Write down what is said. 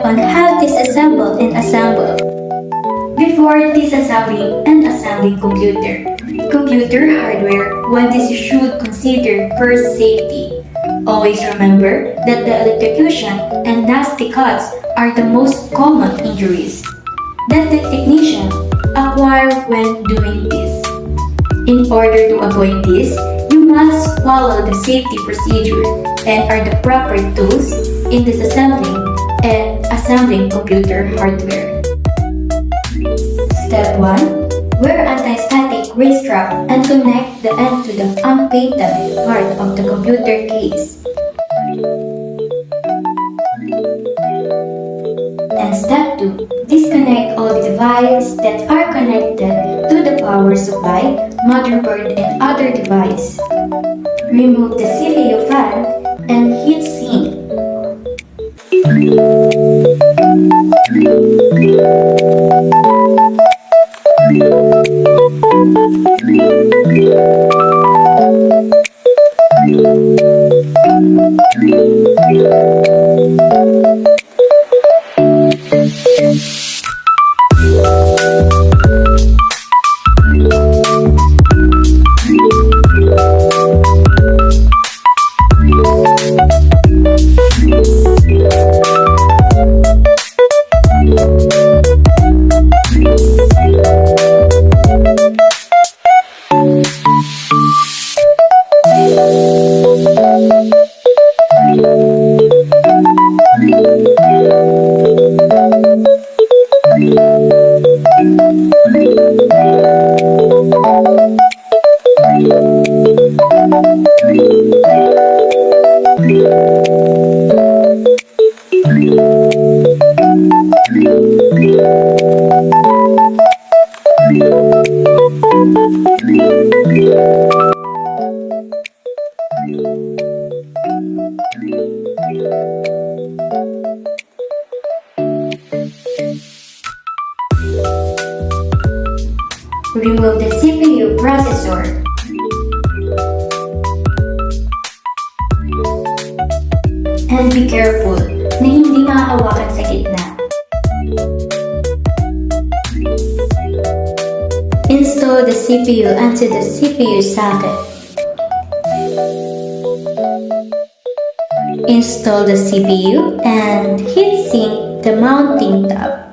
on how to disassemble and assemble. Before disassembling and assembling computer hardware, one should consider first safety. Always remember that the electrocution and nasty cuts are the most common injuries that the technician acquire when doing this. In order to avoid this, you must follow the safety procedure and are the proper tools in disassembling and assembling computer hardware. Step 1. Wear anti-static wrist strap and connect the end to the unpainted part of the computer case. And step 2. Disconnect all the devices that are connected to the power supply, motherboard, and other device. Remove the CPU fan and heat sink. Remove the CPU processor. And be careful na hindi mahahawakan sa gitna. Install the CPU onto the CPU socket. Install the CPU and heatsink the mounting tab.